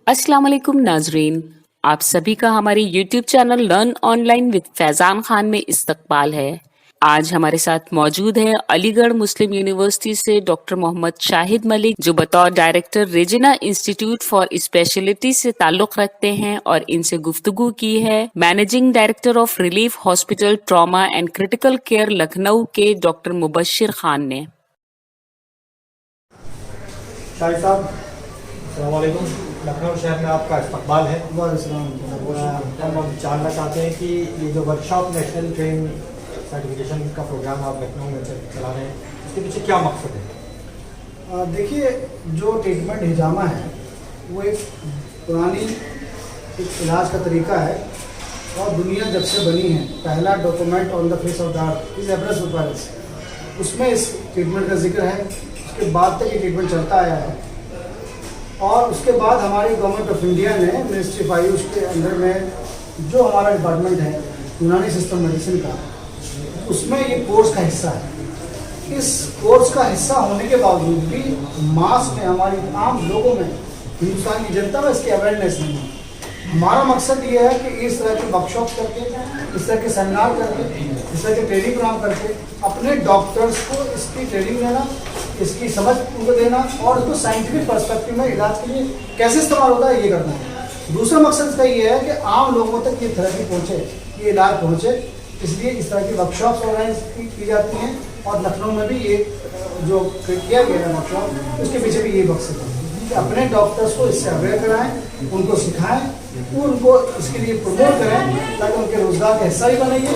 अस्सलाम वालेकुम नाजरीन, आप सभी का हमारे YouTube channel learn online with Faizan Khan में इस्तकबाल है। आज हमारे साथ मौजूद है अलीगढ़ मुस्लिम यूनिवर्सिटी से डॉक्टर मोहम्मद शाहिद मलिक, जो बतौर director Regina institute for speciality से ताल्लुक रखते हैं, और इनसे गुफ्तगू की है managing director of relief hospital trauma and critical care Lucknow के डॉक्टर मुबश्शिर खान ने। शाहिद साहब, अस्सलाम वालेकुम। लखनऊ शहर में आपका इस्तकबाल है। हम जानना चाहते हैं कि ये जो वर्कशॉप नेशनल ट्रेन सर्टिफिकेशन का प्रोग्राम आप लखनऊ में चला रहे हैं, इसके पीछे क्या मकसद है? देखिए, जो ट्रीटमेंट हिजामा है वो एक पुरानी एक इलाज का तरीका है, और दुनिया जब से बनी है पहला document on the face of the earth is Everest Bucharest, उसमें इस ट्रीटमेंट का जिक्र है। उसके बाद तक ये ट्रीटमेंट चलता आया है, और उसके बाद हमारी गवर्नमेंट ऑफ इंडिया ने मिनिस्ट्री ऑफ आयुष के अंदर में जो हमारा डिपार्टमेंट है यूनानी सिस्टम मेडिसिन का, उसमें ये कोर्स का हिस्सा है। इस कोर्स का हिस्सा होने के बावजूद भी मास में हमारी आम लोगों में, हिंदुस्तान की जनता में इसकी अवेयरनेस नहीं है। हमारा मकसद ये है कि इस तरह के वर्कशॉप करके, इस तरह के सेमिनार करके, इस तरह के ट्रेनिंग प्रोग्राम करके अपने डॉक्टर्स को इसकी ट्रेनिंग देना, इसकी समझ उनको देना, और उसको साइंटिफिक पर्सपेक्टिव में इलाज के लिए कैसे इस्तेमाल होता है ये करना है। दूसरा मकसद इसका ये है कि आम लोगों तक ये थेरेपी पहुँचे, ये इलाज पहुँचे, इसलिए इस तरह की वर्कशॉप्स ऑर्गेनाइज की जाती हैं। और लखनऊ में भी ये जो किया गया है वर्कशॉप, उसके पीछे भी ये मकसद है कि अपने डॉक्टर्स को इससे अवेयर कराएं, उनको सिखाएं, उनको इसके लिए प्रमोट करें, ताकि उनके रोजगार का हिस्सा ही बनेंगे।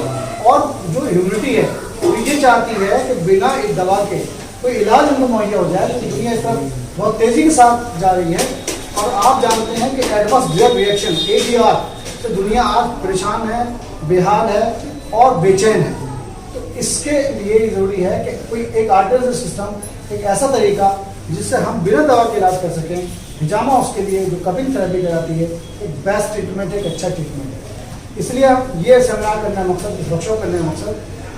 और जो ह्यूमनिटी है वो ये चाहती है कि बिना एक दवा के कोई इलाज उनको मुहैया हो जाए। तो दुनिया इस तरफ बहुत तेज़ी के साथ जा रही है, और आप जानते हैं कि एडवर्स ड्रग रिएक्शन ADR से दुनिया आज परेशान है, बेहाल है और बेचैन है। तो इसके लिए ज़रूरी है कि कोई एक आर्टिफिशियल सिस्टम, एक ऐसा तरीका जिससे हम बिना दवा के इलाज कर सकें। हिजामा उसके लिए जो कपिंग थेरेपी कराती है, एक बेस्ट ट्रीटमेंट है, एक अच्छा ट्रीटमेंट है। इसलिए ये सेमिनार करने का मकसद, इस वर्कशॉप करने का मकसद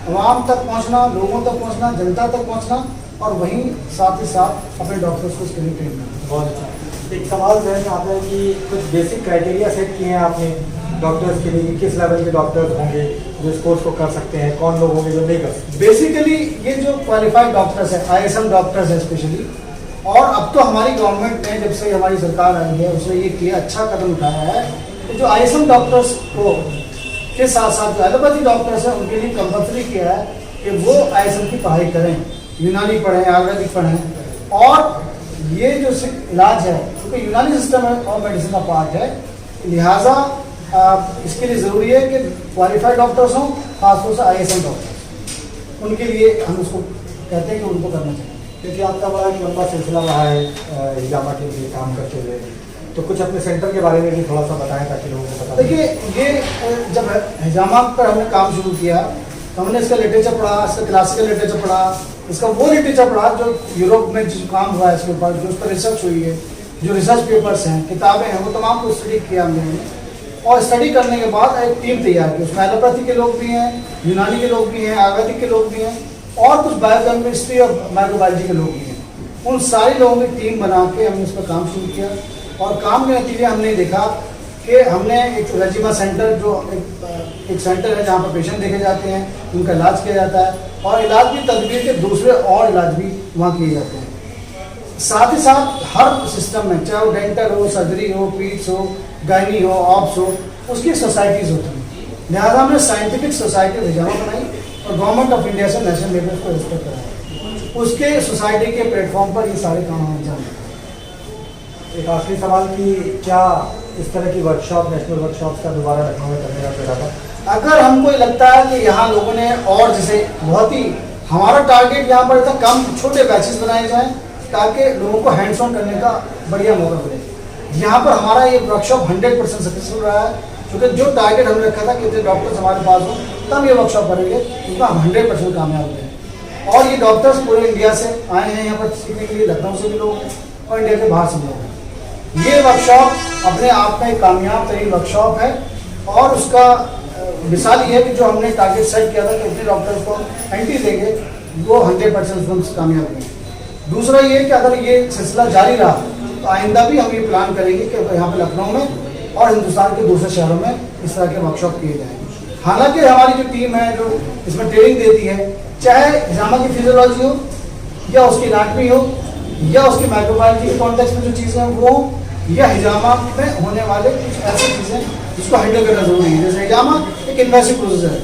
आवाम तक पहुँचना, लोगों तक पहुँचना, जनता तक पहुँचना, और वहीं साथ ही साथ अपने डॉक्टर्स को इसके लिए ट्रेन करना। बहुत अच्छा। एक सवाल जो है आता है कि कुछ बेसिक क्राइटेरिया सेट किए हैं आपने डॉक्टर्स के लिए, किस लेवल के डॉक्टर्स होंगे जो इस कोर्स को कर सकते हैं, कौन लोग होंगे जो नहीं कर सकते? बेसिकली ये जो क्वालिफाइड डॉक्टर्स है, ISM डॉक्टर्स है स्पेशली, और अब तो हमारी गवर्नमेंट ने, जब से हमारी सरकार आई है, उसने ये किया, अच्छा कदम उठाया है कि जो ISM डॉक्टर्स को के साथ साथ जो एलोपैथी डॉक्टर्स हैं उनके लिए कंपल्सरी किया है कि वो ISM की पढ़ाई करें, यूनानी पढ़ें, आयुर्वेदिक पढ़ें। और ये जो इलाज है, क्योंकि यूनानी सिस्टम और मेडिसिन का पार्ट है, लिहाजा इसके लिए ज़रूरी है कि क्वालिफाइड डॉक्टर्स हों, खासतौर से ISM डॉक्टर्स। उनके लिए हम उसको कहते हैं कि उनको करना चाहिए। क्योंकि आपका बड़ा एक लंबा सिलसिला रहा है हिजामा के लिए काम करते हुए, तो कुछ अपने सेंटर के बारे में भी थोड़ा सा बताएं ताकि लोगों को पता। देखिए, ये जब हिजामा पर हमने काम शुरू किया, तो हमने इसका लिटरेचर पढ़ा, इसका क्लासिकल लिटरेचर पढ़ा, इसका वो लिटरेचर पढ़ा जो यूरोप में जो काम हुआ है इसके ऊपर, जो उस पर रिसर्च हुई है, जो रिसर्च पेपर्स हैं, किताबें हैं, वो तमाम को स्टडी किया हमने। और स्टडी करने के बाद एक टीम तैयार की, उसमें एलोपैथी के लोग भी हैं, यूनानी के लोग भी हैं, आयुर्वेदिक के लोग भी हैं, और कुछ बायोकेमिस्ट्री और माइक्रोबायोलॉजी के लोग भी हैं। उन सारे लोगों की टीम बना के हमने इस पर काम शुरू किया, और काम के नतीजे हमने देखा कि हमने एक रेजिमा सेंटर, जो एक सेंटर है जहाँ पर पेशेंट देखे जाते हैं, उनका इलाज किया जाता है, और इलाज की तदबीर के दूसरे और इलाज भी वहाँ किए जाते हैं। साथ ही साथ हर सिस्टम में, चाहे वो डेंटल हो, सर्जरी हो, पीट्स हो, गायनी हो, ऑप्स हो, उसकी सोसाइटीज़ होती हैं। लिहाजा हमने साइंटिफिक सोसाइटी हिजामा बनाई, और गवर्नमेंट ऑफ इंडिया से नेशनल लेवल को रजिस्टर कराया। उसके सोसाइटी के प्लेटफॉर्म पर ये सारे काम हम जाने। एक आखिरी सवाल कि क्या इस तरह की वर्कशॉप, नेशनल वर्कशॉप का दोबारा लखनऊ में करने का इरादा? अगर हमको लगता है कि यहाँ लोगों ने, और जैसे बहुत ही हमारा टारगेट यहाँ पर था, कम छोटे बैचेस बनाए जाएं ताकि लोगों को हैंड्स ऑन करने का बढ़िया मौका मिले। यहाँ पर हमारा ये वर्कशॉप 100% सक्सेसफुल रहा है, क्योंकि जो टारगेट हमने रखा था कि इतने डॉक्टर्स हमारे पास हों तब ये वर्कशॉप करेंगे, उसमें हम 100% कामयाब हुए। और ये डॉक्टर्स पूरे इंडिया से आए हैं यहाँ पर सीखने के लिए, लखनऊ से भी लोग हैं और इंडिया के बाहर से लोग हैं। ये वर्कशॉप अपने आप में एक कामयाब तरीन वर्कशॉप है, और उसका मिसाल ये है कि जो हमने टारगेट सेट किया था कि इतने डॉक्टर्स को एंट्री देंगे, वो 100% कामयाब हुए। दूसरा ये कि अगर ये सिलसिला जारी रहा तो आइंदा भी हम ये प्लान करेंगे कि यहाँ पे लखनऊ में और हिंदुस्तान के दूसरे शहरों में इस तरह के वर्कशॉप किए जाएंगे। हालांकि हमारी जो टीम है जो इसमें ट्रेनिंग देती है, चाहे हिजामा की फिजियोलॉजी हो या उसकी एनाटमी हो या उसकी माइक्रोबायोलॉजी के कॉन्टेक्स्ट में जो चीज़ें हैं वो हो, या हिजामा में होने वाले कुछ ऐसी चीज़ें जिसको हैंडल करना जरूरी है। जैसे हिजामा एक इन्वेसिव प्रोसेस है,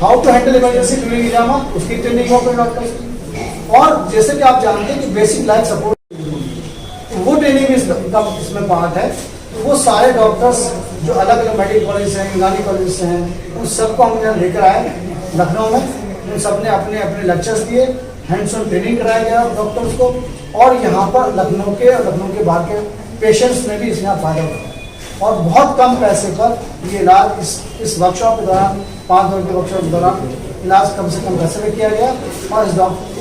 how to handle emergency during हिजामा, उसकी ट्रेनिंग हो फिर डॉक्टर। और जैसे कि आप जानते हैं कि बेसिक लाइफ सपोर्ट, वो ट्रेनिंग भी इसमें पार्ट है। तो वो सारे डॉक्टर्स जो अलग अलग मेडिकल कॉलेज से हैं, यूनानी कॉलेज से हैं, उन सबको हम यहाँ लेकर आए लखनऊ में। उन सब ने अपने अपने लेक्चर्स दिए, हैंड्स ऑन ट्रेनिंग कराया गया डॉक्टर्स को, और यहाँ पर लखनऊ के और लखनऊ के बाहर के पेशेंट्स ने भी इसमें फ़ायदा उठाया। और बहुत कम पैसे पर ये इलाज इस वर्कशॉप के दौरान, 5 दिन के वर्कशॉप के दौरान इलाज कम से कम पैसे में किया गया। और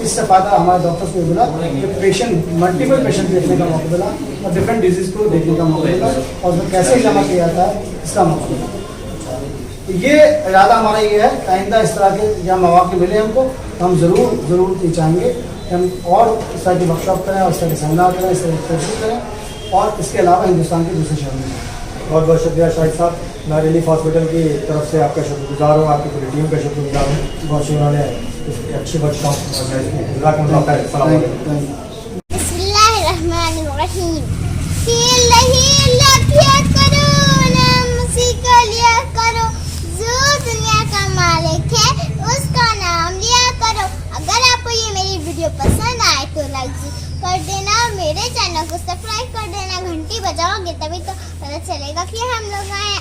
इससे फ़ायदा हमारे डॉक्टर्स को मिला कि पेशेंट, मल्टीपल पेशेंट देखने का मौका मिला और डिफरेंट डिजीज़ को देखने का मौका मिला और उसमें कैसे जमा किया जाता है इसका मौका मिला। तो ये इरादा हमारा ये है कि आइंदा इस तरह के जहाँ मौके मिले हमको, तो हम ज़रूर ये चाहेंगे कि हम और इस तरह की वर्कशॉप करें और इस तरह के सेमिनार करें, इस तरह की कोशिश करें, और इसके अलावा हिंदुस्तान के दूसरे शहरों में। बहुत बहुत शुक्रिया शाहिद साहब। मैं रिलीफ हॉस्पिटल की तरफ से आपका शुक्रगुजार हूँ, आपकी पूरी टीम का शुक्रगुजार हूँ। बहुत शुक्रिया, उन्होंने अच्छी वर्कशॉप पसंद आए तो लाइक कर देना, मेरे चैनल को सब्सक्राइब कर देना, घंटी बजाओगे तभी तो पता चलेगा कि हम लोग आए।